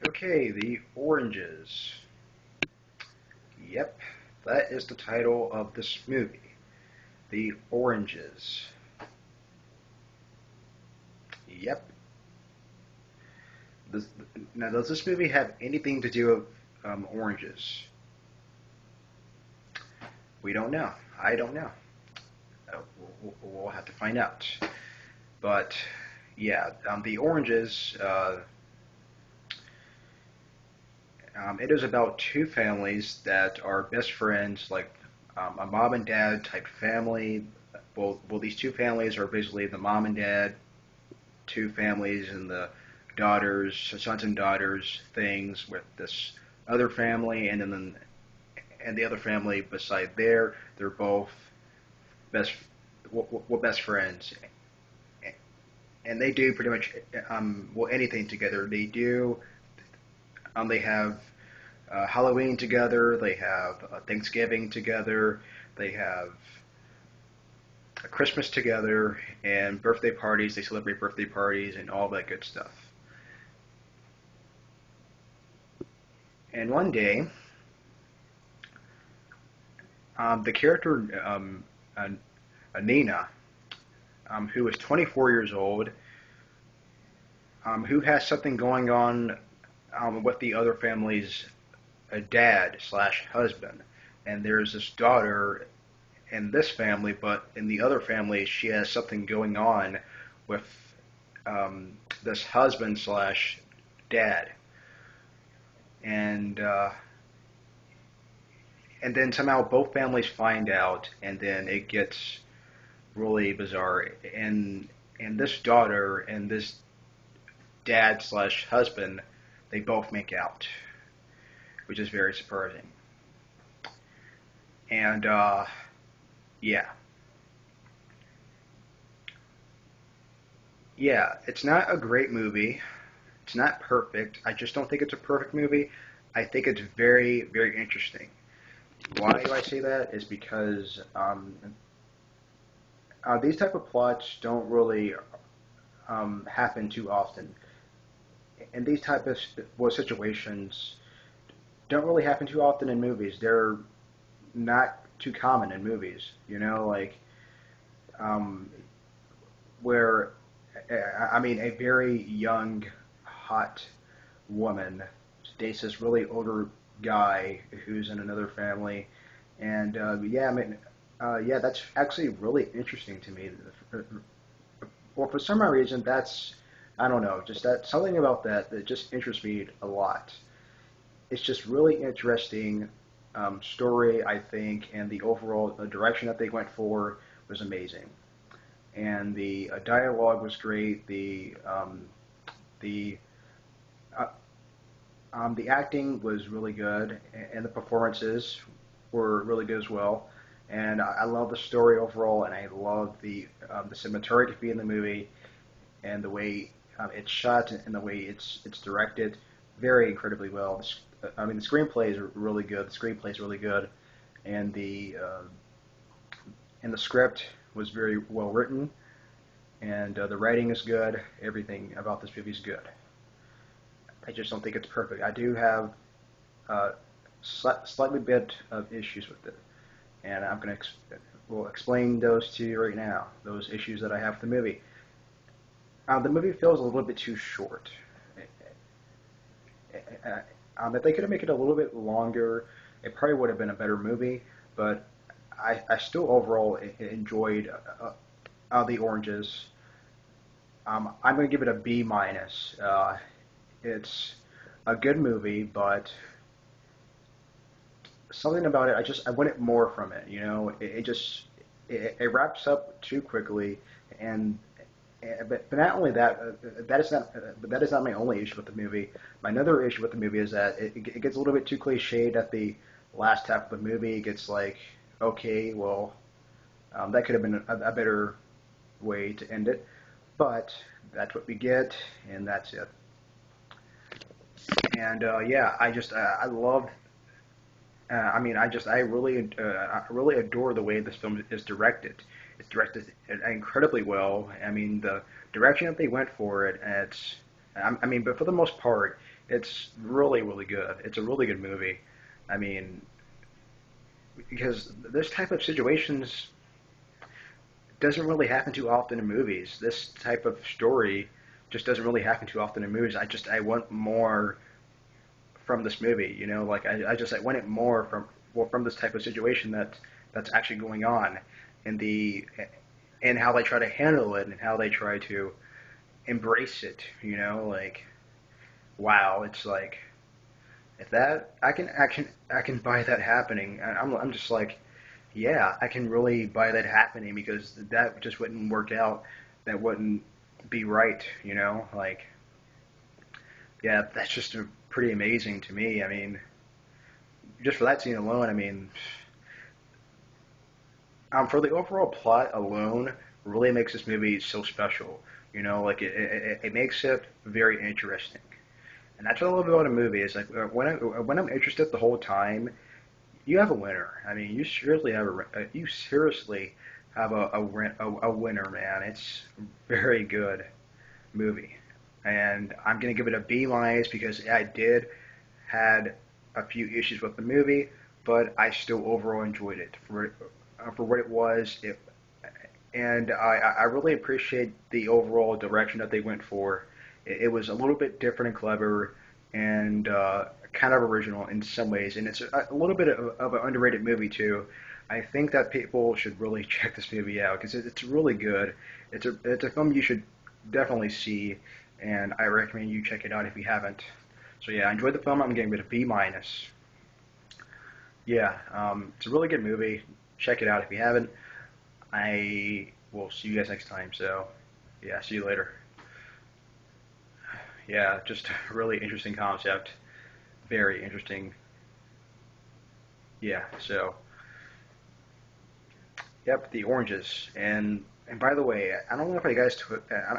Okay, the oranges. Yep, that is the title of this movie. The oranges. Yep. This, Now, does this movie have anything to do with oranges? We don't know. I don't know. We'll have to find out. But yeah, the oranges. It is about two families that are best friends, like a mom and dad type family. These two families are basically the mom and dad, two families, and the daughters, sons and daughters things with this other family, and the other family beside they're both best best friends, and they do pretty much anything together. They have Halloween together. They have Thanksgiving together. They have Christmas together and birthday parties. They celebrate birthday parties and all that good stuff. And one day, the character uh, Nina, who is 24 years old, who has something going on with the other family's dad slash husband, and there's this daughter in this family, but in the other family, she has something going on with this husband slash dad, and and then somehow both families find out, and then it gets really bizarre. And this daughter and this dad slash husband, they both make out, which is very surprising. And yeah, yeah, it's not a great movie. It's not perfect. I just don't think it's a perfect movie. I think it's very, very interesting. Why do I say that? Is because these type of plots don't really happen too often, and these type of situations don't really happen too often in movies. They're not too common in movies. Like um, where I mean, a very young, hot woman dates this really older guy who's in another family, and yeah, I mean, yeah, that's actually really interesting to me. Well, for some reason, that's I don't know, just that something about that just interests me a lot. It's just really interesting story, I think, and the overall direction that they went for was amazing. And the dialogue was great. The uh, the acting was really good, and the performances were really good as well. And I love the story overall, and I love the cinematography in the movie and the way it's shot and the way it's directed very incredibly well. I mean, the screenplay is really good. The screenplay is really good, and the script was very well written, and the writing is good. Everything about this movie is good. I just don't think it's perfect. I do have uh, slightly bit of issues with it, and I'm gonna will explain those to you right now. Those issues that I have with the movie. The movie feels a little bit too short. If they could have made it a little bit longer, it probably would have been a better movie. But I still overall enjoyed the oranges. I'm going to give it a B minus. It's a good movie, but something about it, I wanted more from it. It just it wraps up too quickly, and but not only that, that is not my only issue with the movie. My another issue with the movie is that it gets a little bit too cliched at the last half of the movie. It gets like, okay, well, that could have been a better way to end it, but that's what we get, and that's it. And yeah, I loved. I mean, I really adore the way this film is directed. It's directed incredibly well. I mean, the direction that they went for it, but for the most part, It's really, really good. It's a really good movie. I mean, because this type of situations doesn't really happen too often in movies. This type of story just doesn't really happen too often in movies. I want more from this movie. You know, like I wanted more from from this type of situation that's actually going on, and the and how they try to handle it and how they try to embrace it. You know, like wow, it's like if that I can buy that happening. I'm just like yeah, I can really buy that happening because that just wouldn't work out. That wouldn't be right. You know, like yeah, that's just pretty amazing to me. I mean, just for that scene alone, I mean, for the overall plot alone, really makes this movie so special. You know, like it makes it very interesting, and that's what I love about a movie. Is like when I'm interested the whole time, you have a winner. I mean, you seriously have a winner, man. It's very good movie, and I'm gonna give it a B minus because I did had a few issues with the movie, but I still overall enjoyed it for what it was. And I really appreciate the overall direction that they went for. It was a little bit different and clever and kind of original in some ways, and it's a little bit of an underrated movie too. I think that people should really check this movie out because it's really good. It's a film you should definitely see, and I recommend you check it out if you haven't. So yeah, I enjoyed the film. I'm giving it a B minus. Yeah, it's a really good movie. Check it out if you haven't. I will see you guys next time. So yeah, see you later. Yeah, just a really interesting concept. Very interesting. Yeah. So yep, the oranges. And by the way, I don't know if I guys.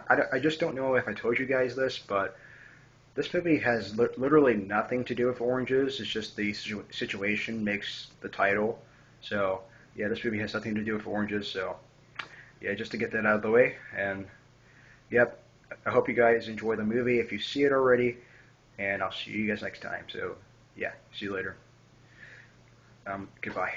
I just don't know if I told you guys this, but this movie has literally nothing to do with oranges. It's just the situation makes the title. So yeah, this movie has nothing to do with oranges. So yeah, just to get that out of the way. And yep, I hope you guys enjoy the movie if you see it already. And I'll see you guys next time. So yeah, see you later. Goodbye.